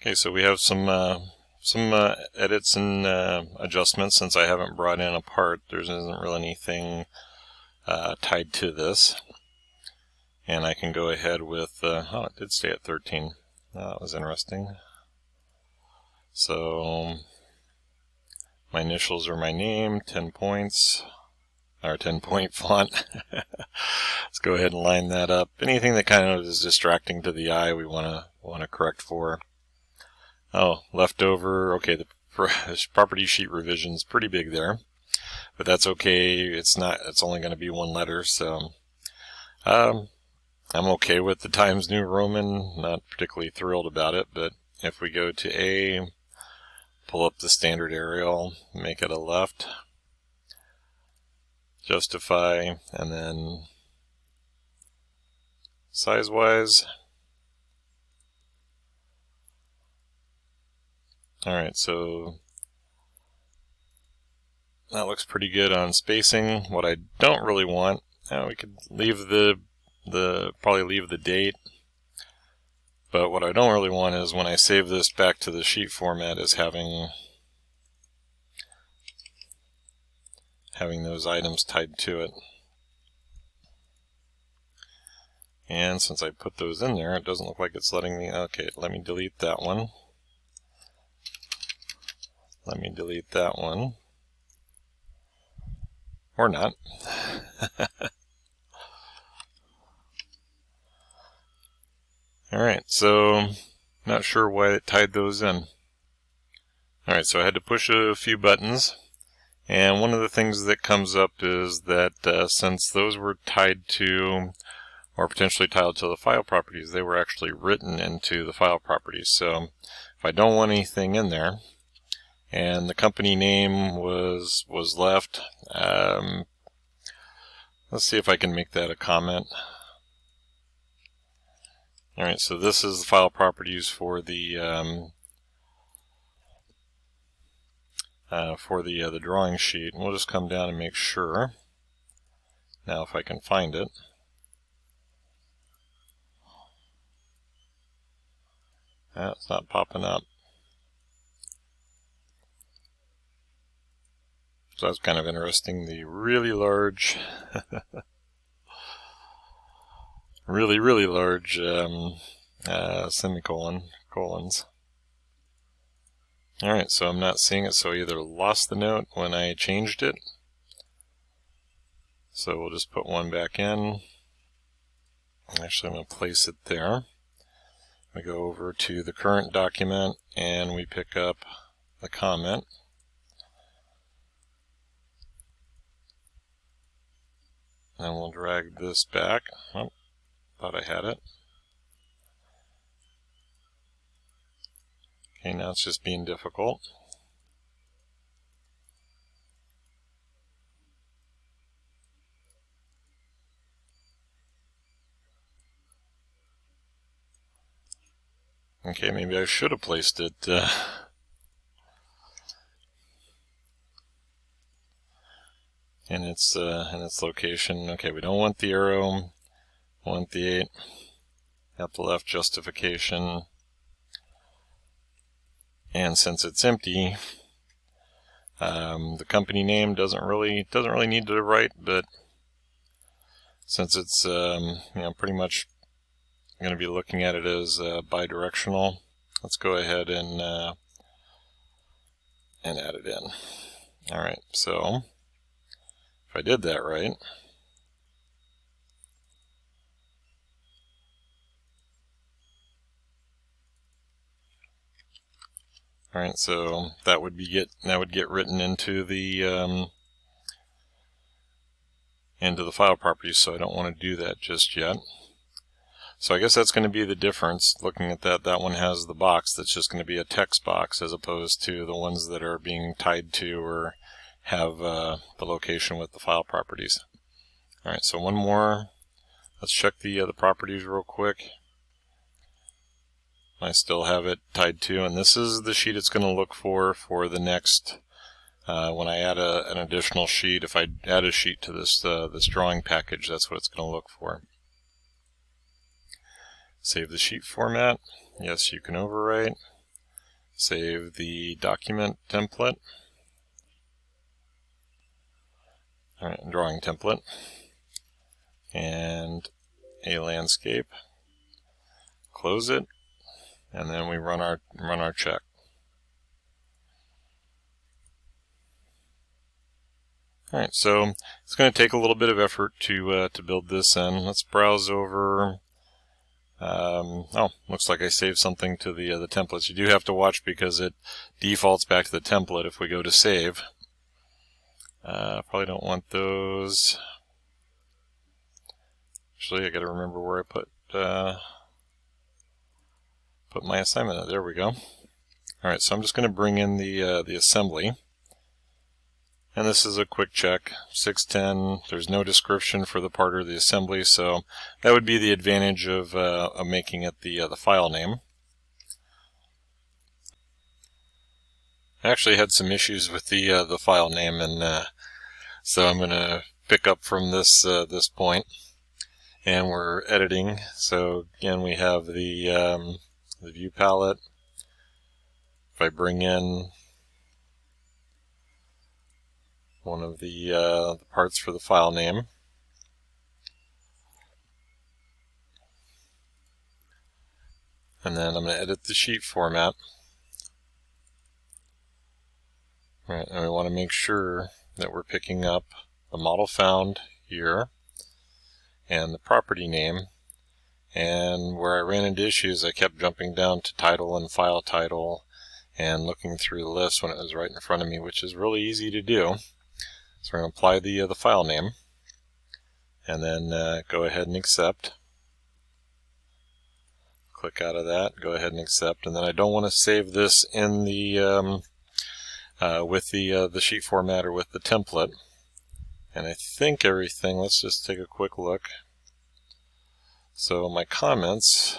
Okay, so we have some edits and adjustments. Since I haven't brought in a part, there isn't really anything tied to this. And I can go ahead with, oh, it did stay at 13. That was interesting. So my initials are my name, 10 points, or 10-point font. Let's go ahead and line that up. Anything that kind of is distracting to the eye, we want to correct for. Oh, leftover. Okay, the property sheet revision is pretty big there, but that's okay. It's not. It's only going to be one letter, so I'm okay with the Times New Roman. Not particularly thrilled about it, but if we go to A, pull up the standard Arial, make it a left, justify, and then size-wise. Alright, so that looks pretty good on spacing. What I don't really want, we could leave probably leave the date, but what I don't really want is when I save this back to the sheet format is having those items tied to it. And since I put those in there, it doesn't look like it's letting me. Okay, let me delete that one. Let me delete that one. Or not. Alright, so not sure why it tied those in. Alright, so I had to push a few buttons. And one of the things that comes up is that since those were tied to, or potentially tied to the file properties, they were actually written into the file properties. So if I don't want anything in there, and the company name was left, let's see if I can make that a comment. Alright, so this is the file properties for the drawing sheet. And we'll just come down and make sure. Now if I can find it. It's not popping up. So that's kind of interesting. The really large, really large colons. Alright, so I'm not seeing it, so I either lost the note when I changed it. So we'll just put one back in. Actually, I'm going to place it there. We go over to the current document and we pick up the comment. And we'll drag this back. Oh, thought I had it. Okay, now it's just being difficult. Okay, maybe I should have placed it in its location. Okay, we don't want the arrow. We want the 8 at the left justification. And since it's empty, the company name doesn't really need to write, but since it's pretty much going to be looking at it as bidirectional, let's go ahead and add it in. All right, so if I did that right, all right, so that would get written into the file properties. So I don't want to do that just yet. So I guess that's going to be the difference. Looking at that one has the box that's just going to be a text box as opposed to the ones that are being tied to or have the location with the file properties. Alright, so one more. Let's check the properties real quick. I still have it tied to, and this is the sheet it's going to look for the next, when I add an additional sheet. If I add a sheet to this drawing package, that's what it's going to look for. Save the sheet format. Yes, you can overwrite. Save the document template. Alright, drawing template. And a landscape. Close it. And then we run our check. Alright, so it's going to take a little bit of effort to build this in. Let's browse over. Oh, looks like I saved something to the templates. You do have to watch because it defaults back to the template if we go to save. Probably don't want those. Actually, I got to remember where I put my assignment. There we go. Alright, so I'm just going to bring in the assembly. And this is a quick check, 610. There's no description for the part of the assembly, so that would be the advantage of making it the file name. I actually had some issues with the file name, and so I'm going to pick up from this point. And we're editing. So again, we have the view palette. If I bring in one of the parts for the file name. And then I'm going to edit the sheet format. All right, and we want to make sure that we're picking up the model found here and the property name. And where I ran into issues, I kept jumping down to title and file title and looking through the list when it was right in front of me, which is really easy to do. So we're going to apply the file name, and then go ahead and accept. Click out of that, go ahead and accept, and then I don't want to save this in the with the sheet format or with the template. And I think everything. Let's just take a quick look. So my comments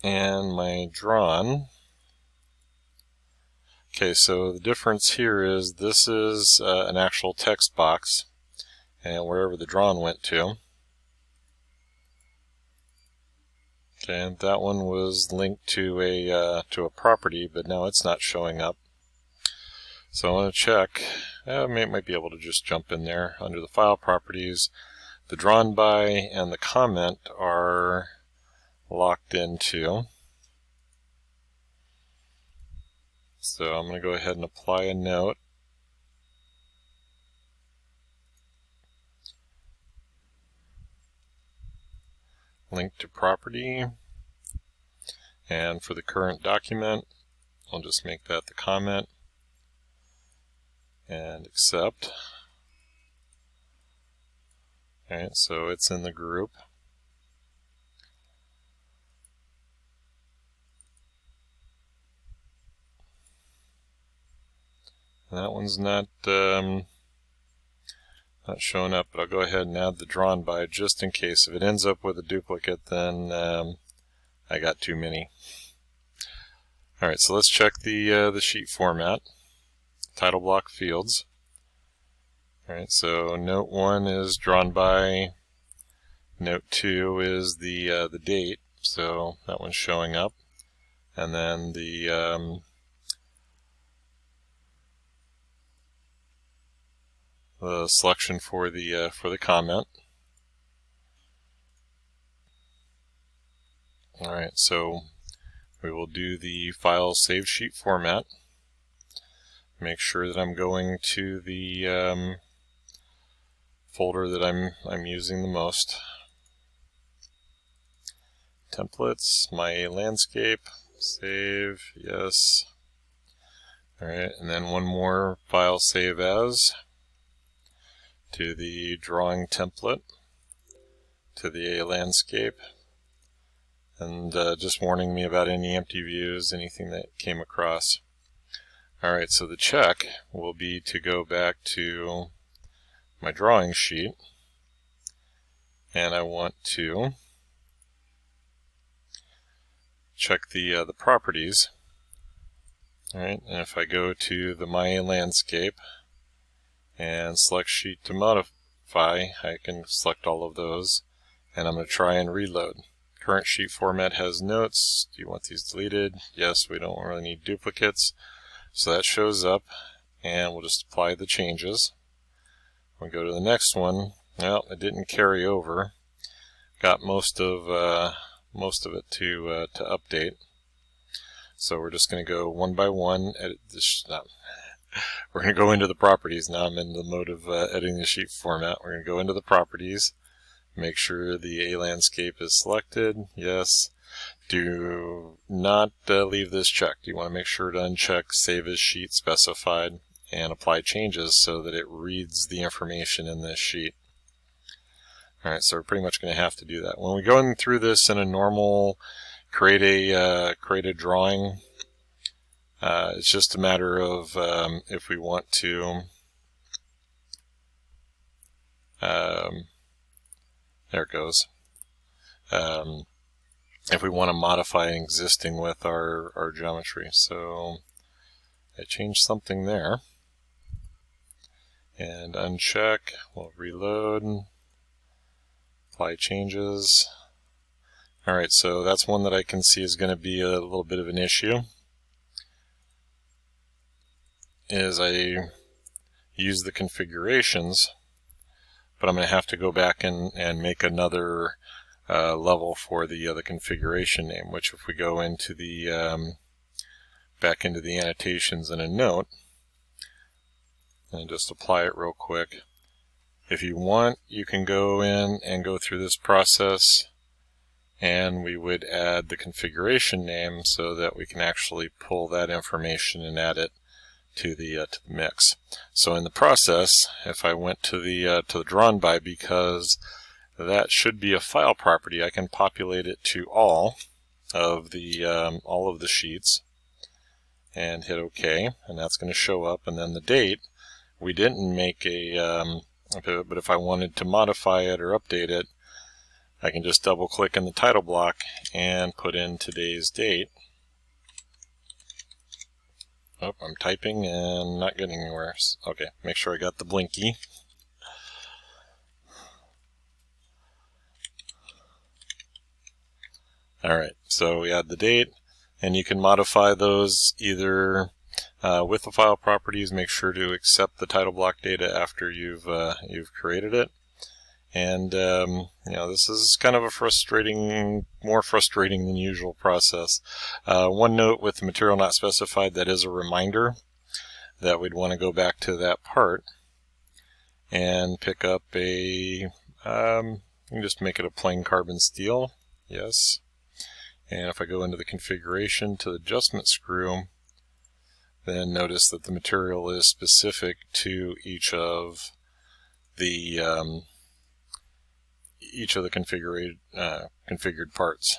and my drawn. Okay, so the difference here is this is an actual text box, and wherever the drawn went to. Okay, and that one was linked to a property, but now it's not showing up. So I want to check. I might be able to just jump in there under the file properties. The drawn by and the comment are locked into. So I'm going to go ahead and apply a note. Link to property. And for the current document, I'll just make that the comment. And accept. Alright, so it's in the group. And that one's not showing up, but I'll go ahead and add the drawn by just in case. If it ends up with a duplicate, then I got too many. Alright, so let's check the sheet format. Title block fields. Alright, so note 1 is drawn by, note 2 is the date, so that one's showing up, and then the selection for the comment. Alright, so we will do the file save sheet format. Make sure that I'm going to the folder that I'm using the most. Templates, my landscape, save, yes. Alright, and then one more file save as, to the drawing template, to the landscape, and just warning me about any empty views, anything that came across. Alright, so the check will be to go back to my drawing sheet, and I want to check the properties. Alright, and if I go to the My Landscape and select Sheet to modify, I can select all of those, and I'm going to try and reload. Current sheet format has notes. Do you want these deleted? Yes, we don't really need duplicates. So that shows up, and we'll just apply the changes. We'll go to the next one. Well, it didn't carry over. Got most of it to update. So we're just going to go one by one. Edit this. We're going to go into the properties. Now I'm in the mode of editing the sheet format. We're going to go into the properties. Make sure the A landscape is selected. Yes. Do not leave this checked. You want to make sure to uncheck Save as Sheet Specified and apply changes so that it reads the information in this sheet. Alright, so we're pretty much going to have to do that. When we go in through this in a normal create a drawing, it's just a matter of if we want to there it goes. If we want to modify an existing with our geometry. So I changed something there. And uncheck, we'll reload, apply changes. Alright, so that's one that I can see is going to be a little bit of an issue. Is I use the configurations, but I'm going to have to go back and make another level for the configuration name, which if we go into the back into the annotations in a note and just apply it real quick. If you want, you can go in and go through this process, and we would add the configuration name so that we can actually pull that information and add it to the mix. So in the process, if I went to the drawn by, because that should be a file property, I can populate it to all of the sheets and hit OK, and that's going to show up. And then the date, we didn't make a but if I wanted to modify it or update it, I can just double click in the title block and put in today's date. Oh, I'm typing and not getting anywhere. Okay, make sure I got the blinky. Alright, so we add the date, and you can modify those either with the file properties. Make sure to accept the title block data after you've created it. And this is kind of a more frustrating than usual process. One note with the material not specified, that is a reminder that we'd want to go back to that part and pick up you can just make it a plain carbon steel. Yes. And if I go into the configuration to the adjustment screw, then notice that the material is specific to each of the configured parts.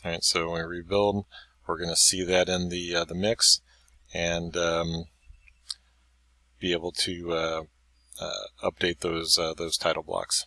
All right, so when we rebuild, we're going to see that in the mix and be able to update those title blocks.